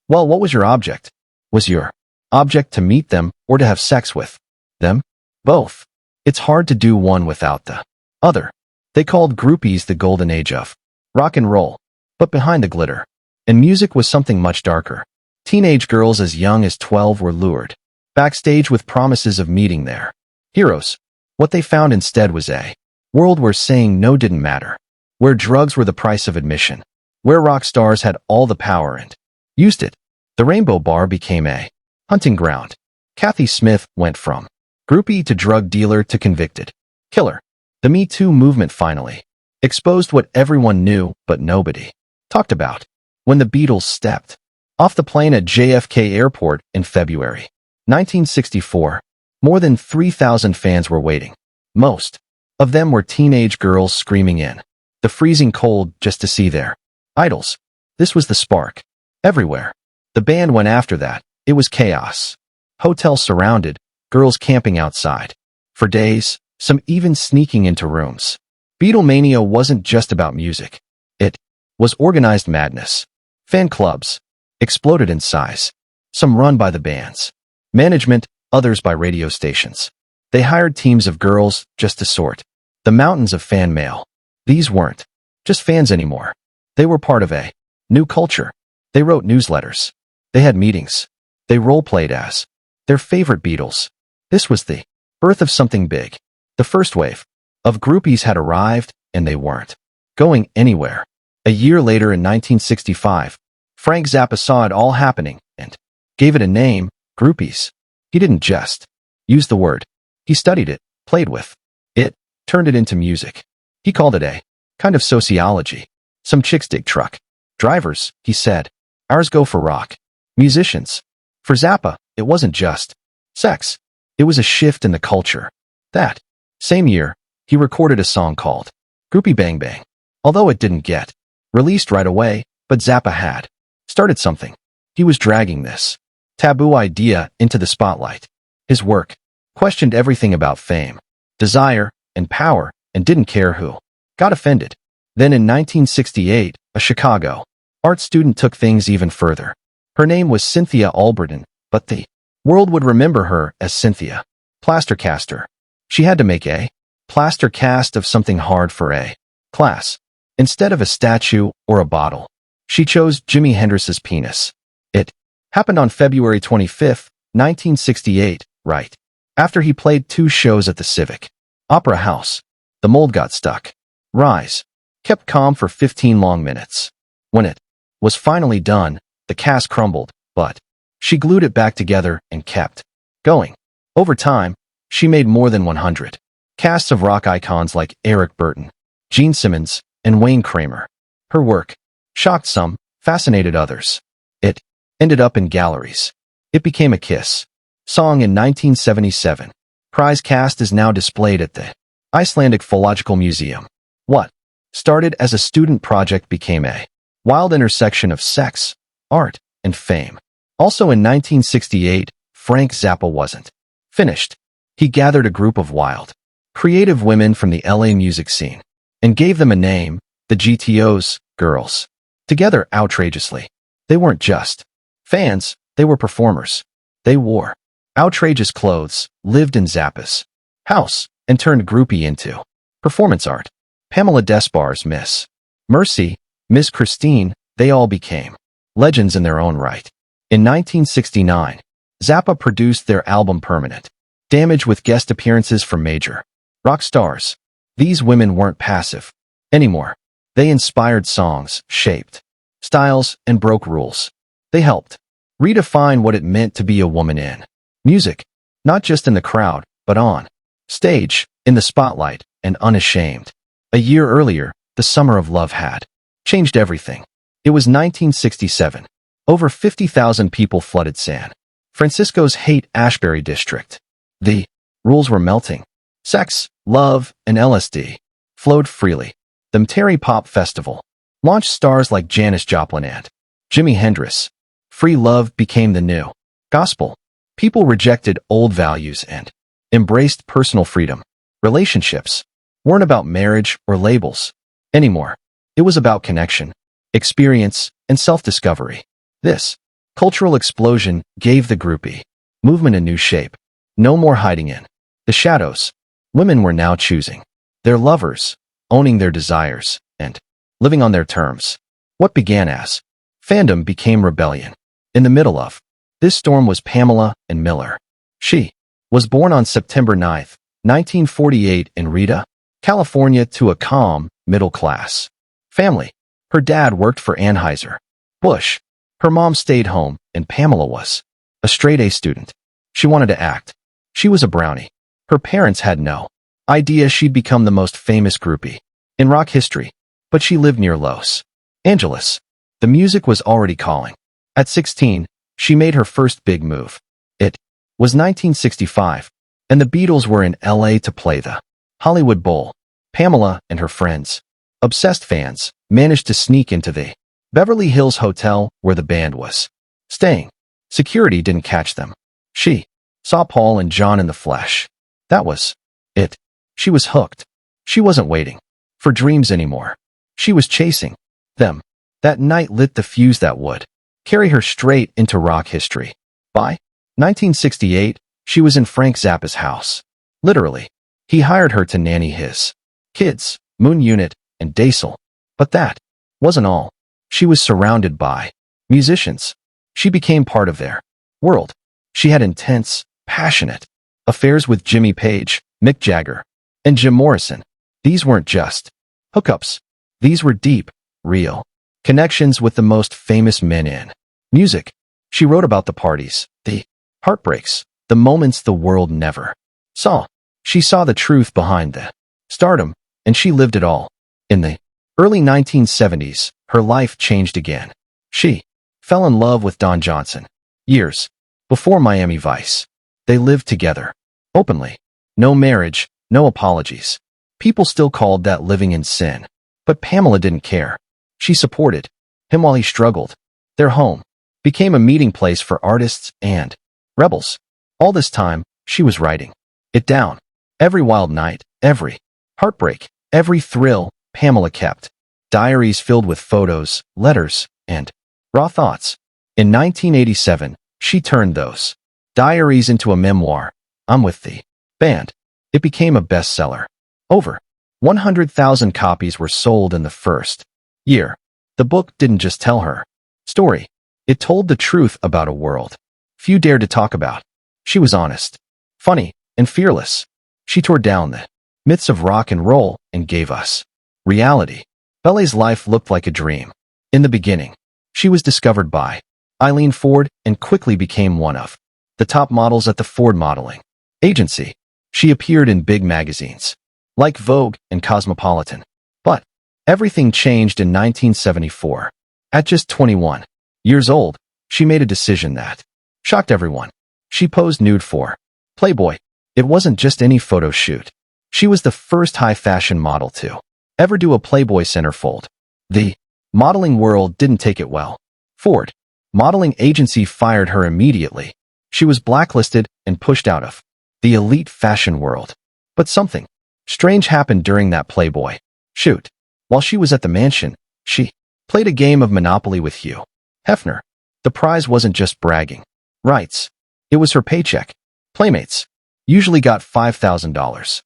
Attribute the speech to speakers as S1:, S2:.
S1: Well, what was your object? Was your object to meet them or to have sex with them? Both. It's hard to do one without the other. They called groupies the golden age of rock and roll. But behind the glitter and music was something much darker. Teenage girls as young as 12 were lured backstage with promises of meeting their heroes. What they found instead was a world where saying no didn't matter, where drugs were the price of admission, where rock stars had all the power and used it. The Rainbow Bar became a hunting ground. Kathy Smith went from groupie to drug dealer to convicted killer. The Me Too movement finally exposed what everyone knew but nobody talked about. When the Beatles stepped off the plane at JFK Airport in February 1964, more than 3,000 fans were waiting. Most of them were teenage girls screaming in the freezing cold just to see their idols. This was the spark. Everywhere the band went after that, it was chaos. Hotels surrounded, girls camping outside for days, some even sneaking into rooms. Beatlemania wasn't just about music. It was organized madness. Fan clubs exploded in size, some run by the band's management, others by radio stations. They hired teams of girls just to sort the mountains of fan mail. These weren't just fans anymore. They were part of a new culture. They wrote newsletters. They had meetings. They role-played as their favorite Beatles. This was the birth of something big. The first wave of groupies had arrived, and they weren't going anywhere. A year later in 1965, Frank Zappa saw it all happening and gave it a name, groupies. He didn't just use the word. He studied it, played with it, turned it into music. He called it a kind of sociology. Some chicks dig truck drivers, he said. Ours go for rock musicians. For Zappa, it wasn't just sex. It was a shift in the culture. That same year, he recorded a song called Groupie Bang Bang. Although it didn't get released right away, but Zappa had started something. He was dragging this taboo idea into the spotlight. His work questioned everything about fame, desire, and power, and didn't care who got offended. Then in 1968, a Chicago art student took things even further. Her name was Cynthia Alberton, but the world would remember her as Cynthia Plastercaster. She had to make a plaster cast of something hard for a class. Instead of a statue or a bottle, she chose Jimi Hendrix's penis. It happened on February 25, 1968, right after he played 2 shows at the Civic Opera House. The mold got stuck. Rise kept calm for 15 long minutes. When it was finally done, the cast crumbled, but she glued it back together and kept going. Over time, she made more than 100 casts of rock icons like Eric Burton, Gene Simmons, and Wayne Kramer. Her work shocked some, fascinated others. It ended up in galleries. It became a Kiss song in 1977. Prize cast is now displayed at the Icelandic Philological Museum. What started as a student project became a wild intersection of sex, art, and fame. Also in 1968, Frank Zappa wasn't finished. He gathered a group of wild, creative women from the LA music scene and gave them a name, the GTOs, Girls. Together outrageously. They weren't just fans, they were performers. They wore outrageous clothes, lived in Zappa's house, and turned groupie into performance art. Pamela Desbar's Miss Mercy, Miss Christine, they all became legends in their own right. In 1969, Zappa produced their album Permanent Damage with guest appearances from major rock stars. These women weren't passive anymore. They inspired songs, shaped styles, and broke rules. They helped redefine what it meant to be a woman in music, not just in the crowd, but on stage, in the spotlight, and unashamed. A year earlier, the Summer of Love had changed everything. It was 1967. Over 50,000 people flooded San Francisco's Haight-Ashbury district. The rules were melting. Sex, love, and LSD flowed freely. The Terry Pop Festival launched stars like Janis Joplin and Jimi Hendrix. Free love became the new gospel. People rejected old values and embraced personal freedom. Relationships weren't about marriage or labels anymore. It was about connection, experience, and self-discovery. This Cultural explosion gave the groupie movement a new shape. No more hiding in the shadows. Women were now choosing their lovers, owning their desires, and living on their terms. What began as fandom became rebellion. In the middle of this storm was Pamela and Miller. She was born on September 9, 1948 in Rita, California to a calm, middle-class family. Her dad worked for Anheuser-Busch. Her mom stayed home, and Pamela was a straight-A student. She wanted to act. She was a brownie. Her parents had no idea she'd become the most famous groupie in rock history, but she lived near Los Angeles. The music was already calling. At 16, she made her first big move. It was 1965, and the Beatles were in LA to play the Hollywood Bowl. Pamela and her friends, obsessed fans, managed to sneak into the Beverly Hills Hotel where the band was staying. Security didn't catch them. She saw Paul and John in the flesh. That was it. She was hooked. She wasn't waiting for dreams anymore. She was chasing them. That night lit the fuse that would carry her straight into rock history. By 1968, she was in Frank Zappa's house. Literally, he hired her to nanny his kids, Moon Unit, and Daisel. But that wasn't all. She was surrounded by musicians. She became part of their world. She had intense, passionate affairs with Jimmy Page, Mick Jagger, and Jim Morrison. These weren't just hookups. These were deep, real connections with the most famous men in music. She wrote about the parties, the heartbreaks, the moments the world never saw. She saw the truth behind the stardom, and she lived it all. In the early 1970s, her life changed again. She fell in love with Don Johnson. Years before Miami Vice, they lived together, openly. No marriage, no apologies. People still called that living in sin. But Pamela didn't care. She supported him while he struggled. Their home became a meeting place for artists and rebels. All this time, she was writing it down. Every wild night, every heartbreak, every thrill, Pamela kept diaries filled with photos, letters, and raw thoughts. In 1987, she turned those diaries into a memoir, I'm With the Band. It became a bestseller. Over 100,000 copies were sold in the first year. The book didn't just tell her story. It told the truth about a world few dared to talk about. She was honest, funny, and fearless. She tore down the myths of rock and roll and gave us reality. Belle's life looked like a dream. In the beginning, she was discovered by Eileen Ford and quickly became one of the top models at the Ford modeling agency. She appeared in big magazines like Vogue and Cosmopolitan. But everything changed in 1974. At just 21 years old, she made a decision that shocked everyone. She posed nude for Playboy. It wasn't just any photo shoot. She was the first high-fashion model to ever do a Playboy centerfold. The modeling world didn't take it well. Ford modeling agency fired her immediately. She was blacklisted and pushed out of the elite fashion world. But something strange happened during that Playboy shoot. While she was at the mansion, she played a game of Monopoly with Hugh Hefner. The prize wasn't just bragging rights. It was her paycheck. Playmates usually got $5,000.